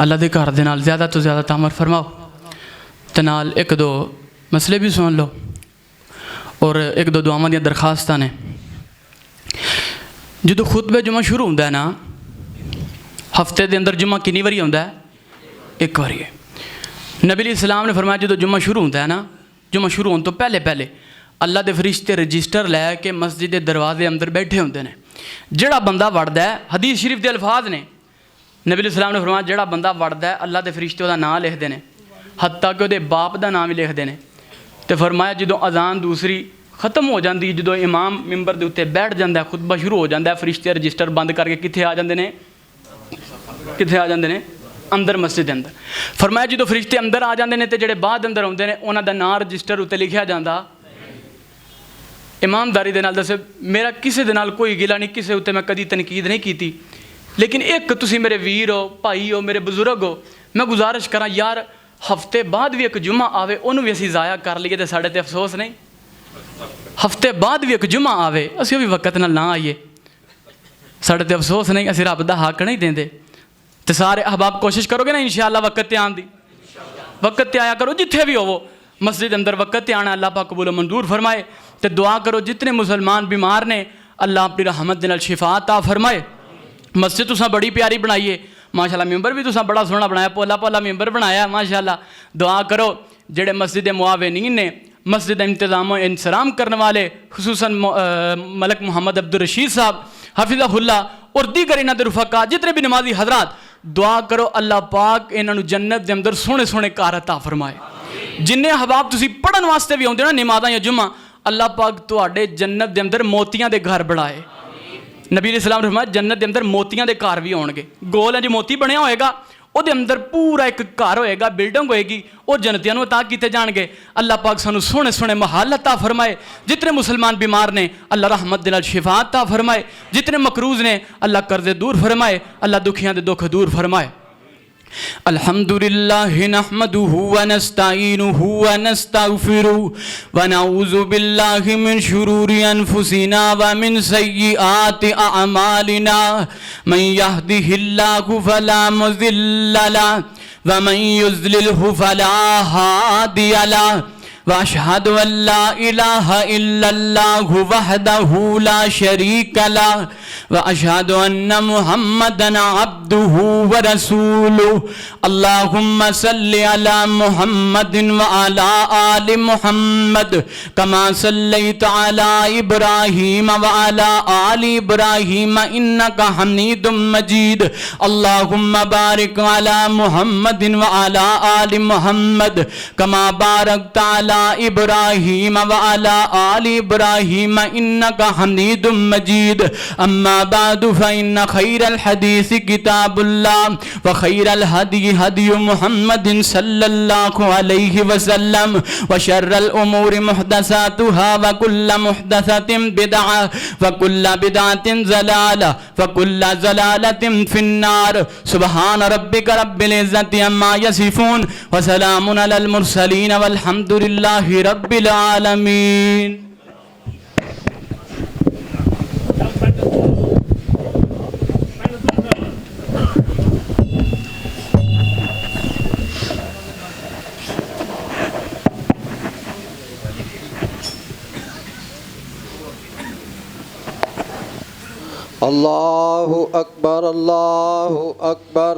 اللہ دے گھر دے نال زیادہ تو زیادہ تعمر فرماؤ تے نال ایک دو مسئلے بھی سن لو اور ایک دو دعاواں دی درخواستاں نے۔ جدو خطبہ جمعہ شروع ہوتا ہے نا، ہفتے دے اندر جمعہ کنی واری ہوتا ہے؟ ایک واری ہے۔ نبی علیہ السلام نے فرمایا جدو جمعہ شروع ہوتا ہے نا، جمعہ شروع ہونے تو پہلے اللہ دے فرشتے رجسٹر لے کے مسجد دے دروازے اندر بیٹھے ہوندے نے۔ جڑا بندہ وڑدا ہے، حدیث شریف دے الفاظ نے، نبی علیہ السلام نے فرمایا جڑا بندہ وڑدا ہے اللہ دے فرشتے دا نام لکھ دے نے، حتیٰ کہ دے باپ دا نام بھی لکھ دے نے۔ تے فرمایا جدو اذان دوسری ختم ہو جاندی، جدو امام ممبر دے اوتے بیٹھ جاندا ہے، خطبہ شروع ہو جاندا ہے، فرشتے رجسٹر بند کر کے کتھے آ جاندے نے؟ کتھے آ جاندے نے؟ اندر مسجد دے اندر۔ فرمایا جدو فرشتے اندر آ جاندے نے تے جڑے بعد اندر ہوندے نے انہاں دا نام رجسٹر اوتے لکھیا جاندا۔ ایمانداری دے نال دسے میرا کسے دے نال کوئی گلا نہیں، کسے اوتے میں کدی تنقید نہیں کیتی، لیکن ایک تسی میرے ویر ہو، بھائی ہو، میرے بزرگ ہو، میں گزارش کراں یار ہفتے بعد بھی ایک جمعہ آوے انہوں بھی اسی ضائع کر لیے تے ساڑھے تے افسوس نہیں؟ ہفتے بعد بھی ایک جمعہ آوے اسی بھی وقت نال نہ آئیے، ساڑھے تے افسوس نہیں، اسی رب دا حق نہیں دیں دے۔ تے سارے احباب کوشش کرو گے نا انشاءاللہ وقت تے آن دی، وقت تے آیا کرو جتھے بھی ہو، مسجد اندر وقت تے آنا، اللہ پاک قبول و منظور فرمائے۔ تے دعا کرو جتنے مسلمان بیمار نے اللہ اپنی رحمت دے نال شفا عطا فرمائے۔ مسجد تساں بڑی پیاری بنائیے ماشاءاللہ، ممبر بھی تساں بڑا سونا بنایا، پولا پولا ممبر بنایا ماشاءاللہ۔ دعا کرو جڑے مسجد معاونین نے، مسجد انتظام و انصرام کرنے والے، خصوصاً ملک محمد عبدالرشید صاحب حفظہ اللہ اور دیگر انہاں دے رفقا، جتنے بھی نمازی حضرات، دعا کرو اللہ پاک انہاں نو جنت دے اندر سونے سونے کار عطا فرمائے۔ جننے احباب تسی پڑھن واسطے بھی ہوندے نا نمازاں یا جمعہ، اللہ پاک تواڈے جنت دے اندر موتیاں دے گھر بڑھائے۔ نبی علیہ السلام نے فرمایا جنت دے اندر موتیاں دے گھر بھی ہون گے، گول ہے جو موتی بنیا ہوئے گا او دے اندر پورا ایک گھر ہوئے گا، بلڈنگ ہوئے گی، وہ جنتیاں نو عطا کیتے جان گے۔ اللہ پاک سانو سونے سونے محل عطا فرمائے۔ جتنے مسلمان بیمار نے اللہ رحمت دے نال شفا عطا فرمائے، جتنے مقروض نے اللہ قرضے دور فرمائے، اللہ دکھیاں دے دکھ دور فرمائے۔ الحمدللہ نحمدہ ونستعینہ ونستغفرہ ونعوذ باللہ من شرور انفسنا ومن سیئات اعمالنا من یہدہ اللہ فلا مضل لہ ومن یضللہ فلا ہادی لہ واشہد ان لا الہ الا اللہ وحدہ لا شریک لہ واشہد ان محمدا عبدہ ورسولہ اللہم صلی علی محمد وعلی آل محمد کما صلیت علی ابراہیم وعلی آل ابراہیم انکا حمید مجید اللہم بارک علی محمد وعلی آل محمد کما بارکت علی ابراہیم وعلی آل ابراہیم انکا حمید مجید اما بعد فإن خیر الحدیث کتاب اللہ وخیر الہدی ہدی محمد صلی اللہ علیہ وسلم وشر الامور محدثاتها وکل محدثت بدعہ وکل بدعت ضلالہ وکل ضلالت فی النار سبحان ربک رب العزت عما یصفون وسلام علی المرسلین والحمد للہ رب العالمین۔ اللہ اکبر اللہ اکبر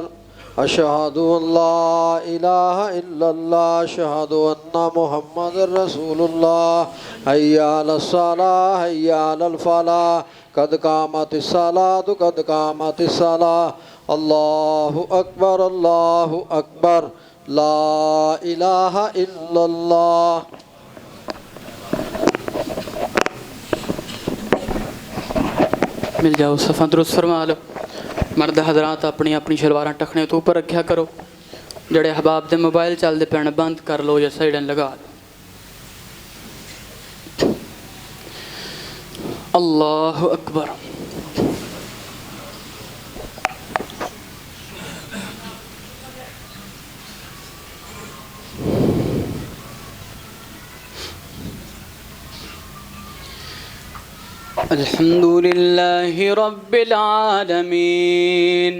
اشہد ان لا الہ الا اللہ اشہد ان محمد رسول اللہ حی علی الصلاۃ حی علی الفلاح قد قامت الصلاۃ قد قامت الصلاۃ اللہ اکبر لا الہ الا اللہ۔ مل جاؤ صفحہ درست فرما لو۔ مرد حضرات اپنی اپنی شلواراں ٹکھنے تو اوپر رکھیا کرو، جڑے احباب دے موبائل چل دے پین بند کر لو یا سائڈن لگا لو۔ اللہ اکبر۔ الحمد للہ رب العالمین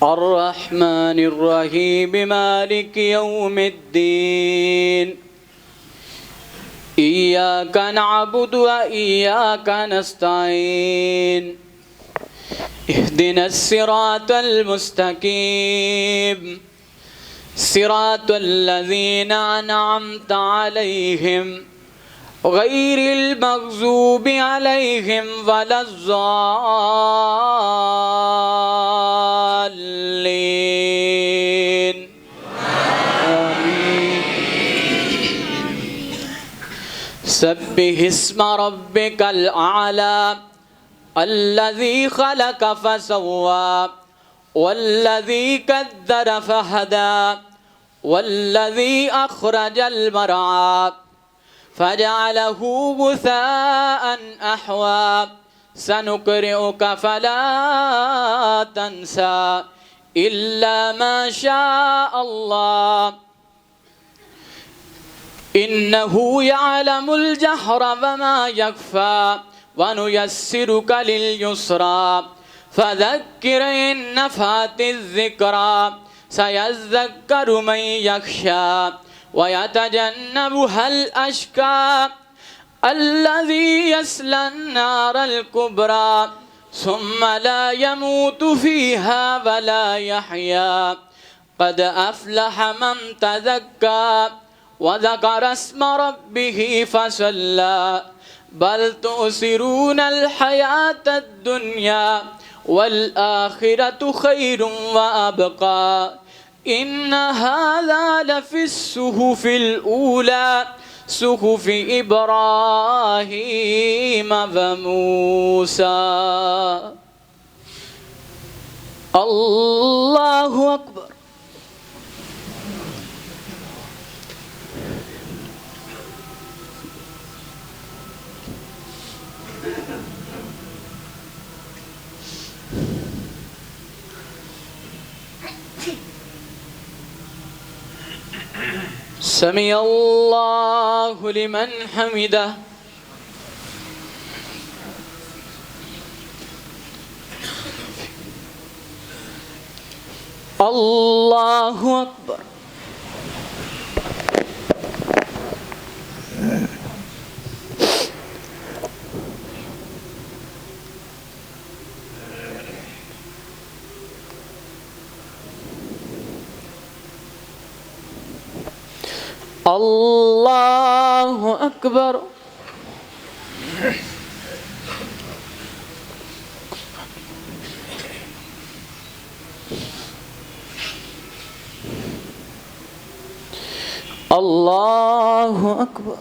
الرحمن الرحيم مالك يوم الدين إياك نعبد وإياك نستعين اهدنا الصراط المستقيم صراط الذين أنعمت عليهم غير المغضوب عليهم ولا الضالين آمين. سبح اسم ربك الأعلى الذي خلق فسوى والذي قدر فهدى والذي أخرج المرعى فجعله غثاء أحوى سنقرئك فلا تنسى إلا ما شاء الله إنه يعلم الجهر وما يخفى ونيسرك لليسرى فذكر إن نفعت الذكرى سيذكر من يخشى ويتجنبها الأشقى الذي يصلى النار الكبرى ثم لا يموت فيها ولا يحيا قد أفلح من تزكى وذكر اسم ربه فصلى بل تؤثرون الحياة الدنيا والآخرة خير وأبقى إن هذا لفي الصحف الأولى صحف إبراهيم وموسى. الله أكبر. سمع الله لمن حمده. الله أكبر. الله أكبر. الله أكبر.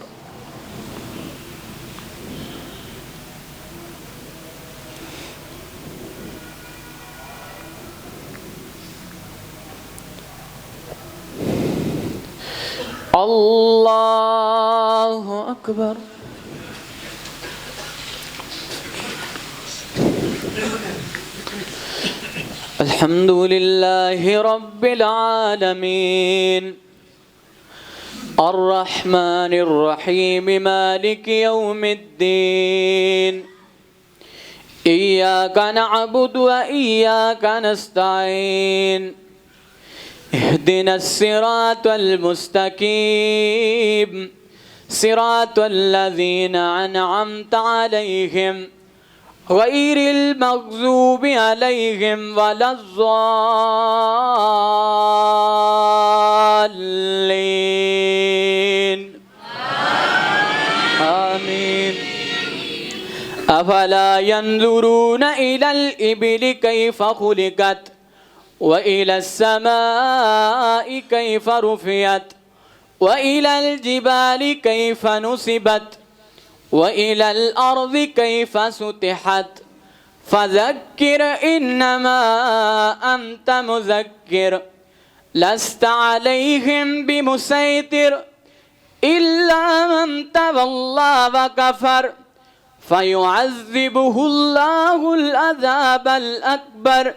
الله أكبر. الحمد لله رب العالمين الرحمن الرحيم مالك يوم الدين إياك نعبد وإياك نستعين اهدنا الصراط المستقيم صراط الذين أنعمت عليهم غير المغضوب عليهم ولا الضالين آمين. أفلا ينظرون إلى الإبل كيف خلقت وإلى السماء كيف رفعت وإلى الجبال كيف نصبت وإلى الأرض كيف سطحت فذكر إنما أنت مذكر لست عليهم بمسيطر إلا من تولى وكفر فيعذبه الله العذاب الأكبر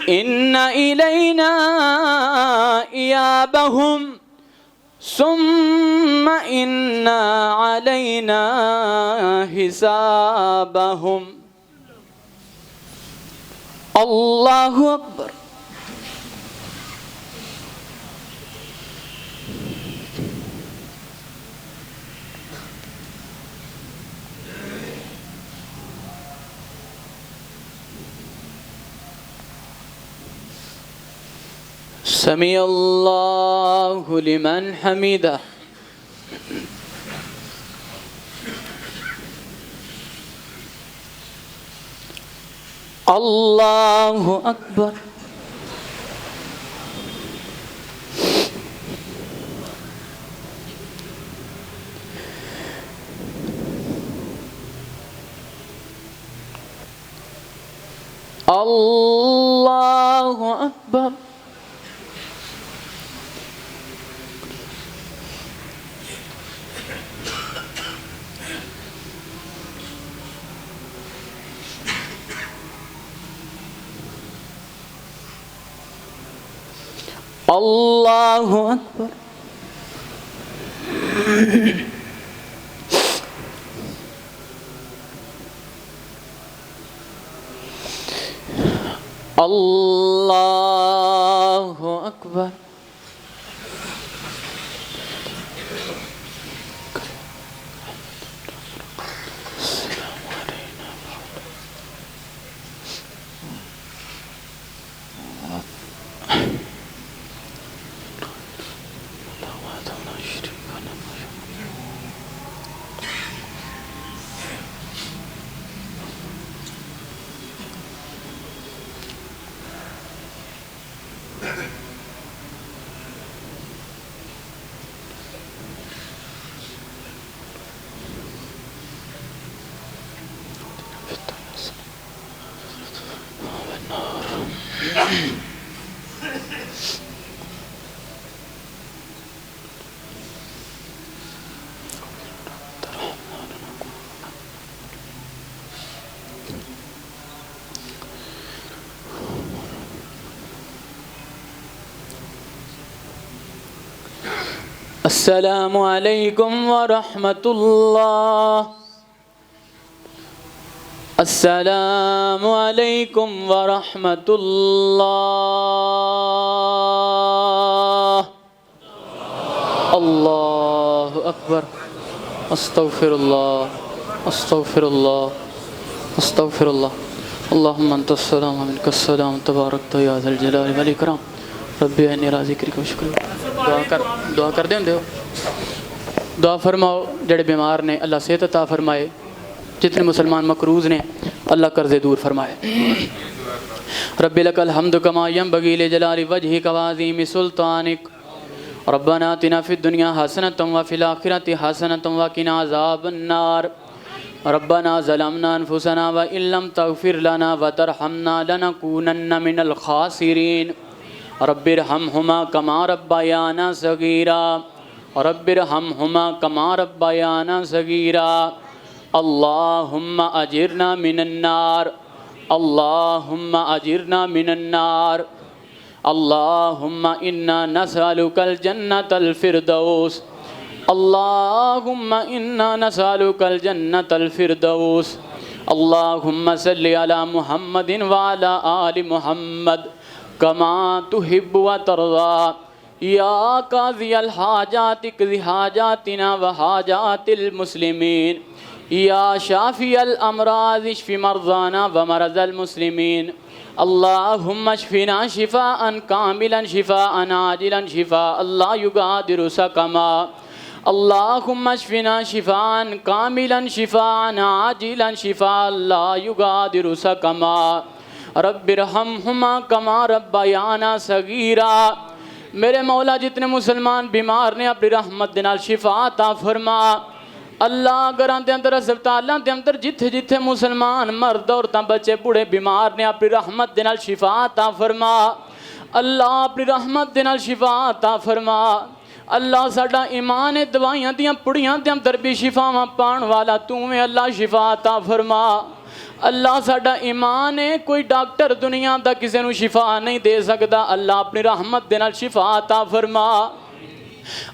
إن إلينا إيابهم ثم إن علينا حسابهم. الله أكبر. سمع اللہ لمن حمدہ. اللہ اکبر. اللہ اکبر. اللہ اکبر. اللہ اکبر. السلام علیکم ورحمۃ اللہ. السلام علیکم ورحمۃ اللہ. اللہ اکبر. استغفر اللہ استغفر اللہ استغفر اللہ. اللہم انت السلام و منک السلام تبارکت یا ذا الجلال والاکرام. ربی انی راضی ذکرک و شکرک. دعا کر دیں ہو. دعا فرماؤ جڑے بیمار نے اللہ صحت عطا فرمائے. جتنے مسلمان مقروض نے اللہ قرضے دور فرمائے. رب لک الحمد کما ینبغی لجلال وجہک وعظیم سلطانک. ربنا آتنا فی الدنیا حسنۃ وفی الآخرۃ حسنۃ وقنا عذاب النار. ربنا ظلمنا انفسنا وان لم تغفر لنا وترحمنا لنکونن من الخاسرین. رب ارحمہما کما ربیانا صغیرا. رب ارحمہما کما ربیانا صغیرا. اللہم اجرنا من النار. اللہم اجرنا من النار. اللہم انا نسألک الجنة الفردوس. اللہم انا نسألک الجنة الفردوس. اللہم صلی علی محمد وعلی آل محمد کما تحب و ترضا. یا قاضی الحاجات اقض حاجاتنا و حاجات المسلمین. یا شافی الامراض اشف مرضانا و مرض المسلمین. اللہم اشفنا شفاء کاملا شفاء عاجلا شفاء لا یغادر سقما. اللہم اشفنا شفاء کاملا شفاء عاجلا شفاء لا یغادر سقما. رب ارحمہما کما ربیانا صغیرا. میرے مولا جتنے مسلمان بیمار نے اپنی رحمت دے نال شفا عطا فرما. اللہ گھراں دے اندر ہسپتالاں دے اندر جتھے جتھے مسلمان مرد عورتاں بچے بوڑھے بیمار نے اپنی رحمت دے نال شفا عطا فرما. اللہ اپنی رحمت دے نال شفا عطا فرما. اللہ ساڈا ایمان ہے دوائیاں دیاں پڑیاں دے اندر بھی شفاواں پان والا تو میں اللہ شفا عطا فرما. اللہ ساڈا ایمان ہے کوئی ڈاکٹر دنیا دا کسے نو شفا نہیں دے سکدا. اللہ اپنی رحمت دے نال شفا عطا فرما.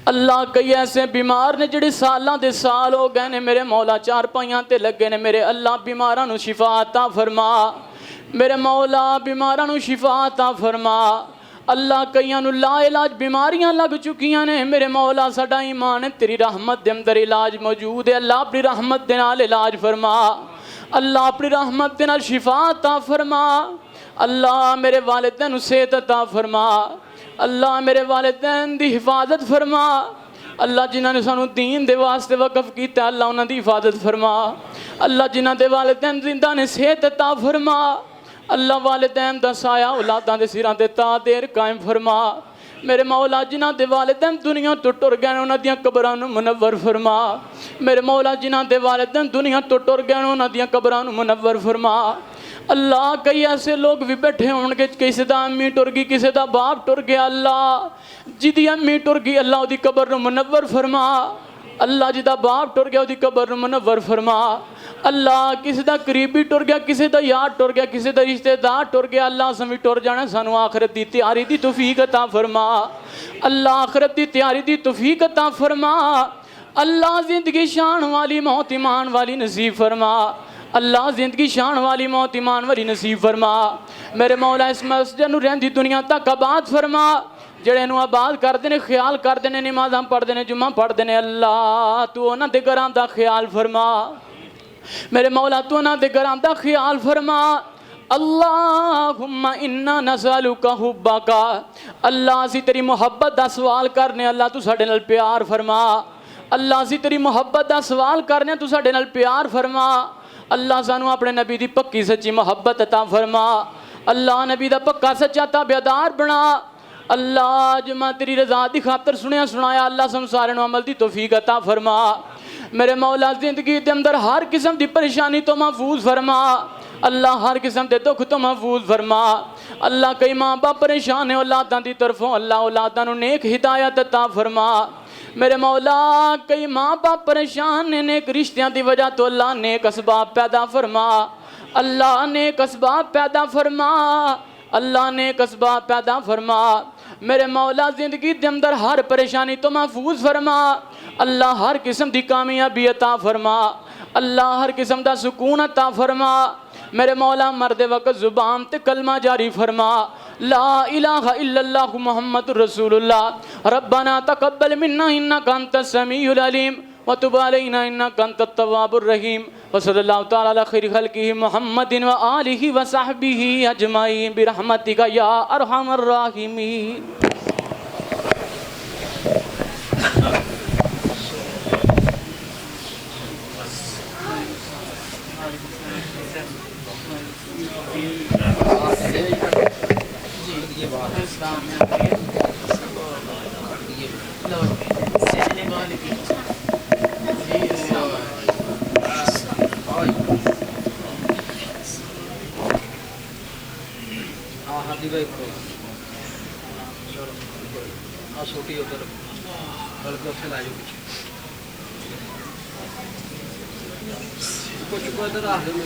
اللہ کئی ایسے بیمار نے جڑے سالاں دے سال ہو گئے نے میرے مولا چار پائیاں تے لگے نے. میرے اللہ بیماراں نو شفا عطا فرما. میرے مولا بیماراں نو شفا عطا فرما. اللہ کئیاں نو لا علاج بیماریاں لگ چکیاں نے. میرے مولا ساڈا ایمان ہے تیری رحمت دے اندر علاج موجود ہے. اللہ اپنی رحمت دے نال علاج فرما. اللہ اپنی رحمت دے نال شفا عطا فرما. اللہ میرے والدین نو صحت عطا فرما. اللہ میرے والدین دی حفاظت فرما اللہ جنہاں نے سانو دین دے واسطے وقف کیتا اللہ انہاں دی حفاظت فرما اللہ جنہاں دے والدین زندہ نے صحت عطا فرما اللہ والدین دا سایہ اولاداں دے سراں تے تا دیر قائم فرما میرے مولا جنہاں دے والدین دنیا تو ٹر گئے انہاں دیاں قبراں نوں منور فرما میرے مولا جنہاں دے والدین دنیا تو ٹر گئے انہاں دیاں قبراں نوں منور فرما اللہ کئی ایسے لوگ بھی بیٹھے ہون گے کسی دا امی ٹر گئی کسی دا باپ ٹر گیا اللہ جدی امی ٹر گئی اللہ دی قبر نوں منور فرما اللہ جدا باپ ٹر گیا دی قبر نوں منور فرما اللہ کسی دا قریبی ٹر گیا کسی دا یار ٹر گیا کسی دا رشتہ دار ٹر گیا اللہ سمیں ٹر جانا سانو آخرت دی تیاری دی توفیق عطا فرما اللہ آخرت دی تیاری دی توفیق عطا فرما اللہ زندگی شان والی موت ایمان والی نصیب فرما اللہ زندگی شان والی موت ایمان والی نصیب فرما میرے مولا اس مسجد نو رہندی دنیا تک آباد فرما جڑے نو آباد کر دینے خیال کر دینے نمازاں پڑھ دینے جمعہ پڑھ دینے اللہ تو انہاں دے گھراں دا خیال فرما میرے مولا تو انہاں دے گھراں دا خیال فرما اللہم انا نسألک حبک اللہ اسی تیری محبت دا سوال کرنے اللہ تو ساڈے نال پیار فرما اللہ اسی تیری محبت دا سوال کرنے تو ساڈے نال پیار فرما اللہ سانو اپنے نبی دی پکی سچی محبت عطا فرما اللہ نبی دا پکا سچا تابعدار بنا اللہ جمع تیری رضا دی خاطر سنیا سنایا اللہ سن سارے نو عمل دی توفیق عطا فرما میرے مولا زندگی دے اندر ہر قسم دی پریشانی تو محفوظ فرما اللہ ہر قسم دے دکھ تو محفوظ فرما اللہ کئی ماں باپ پریشان ہے اولاداں دی طرفوں اللہ اولاداں نو نیک ہدایت عطا فرما میرے مولا کئی ماں باپ پریشان نے نیک رشتیاں دی وجہ تو اللہ نیک اسباب پیدا فرما اللہ نیک اسباب پیدا فرما اللہ نیک اسباب پیدا فرما میرے مولا زندگی دے اندر ہر پریشانی تو محفوظ فرما اللہ ہر قسم دی کامیابی عطا فرما اللہ ہر قسم دا سکون عطا فرما میرے مولا مرد وقت زبان تے کلمہ جاری فرما لا الہ الا اللہ محمد رسول اللہ ربنا تقبل منا انکا انت السمیع العلیم وتب علینا انکا انت التواب الرحیم وصلی اللہ تعالی علی خیر خلقہ محمد وآلہ وصحبہ اجمعین برحمتک یا ارحم الراحمین چھوٹی ادھر بلکہ اتنے لا جاؤ چکو چکو ادھر آ جاؤ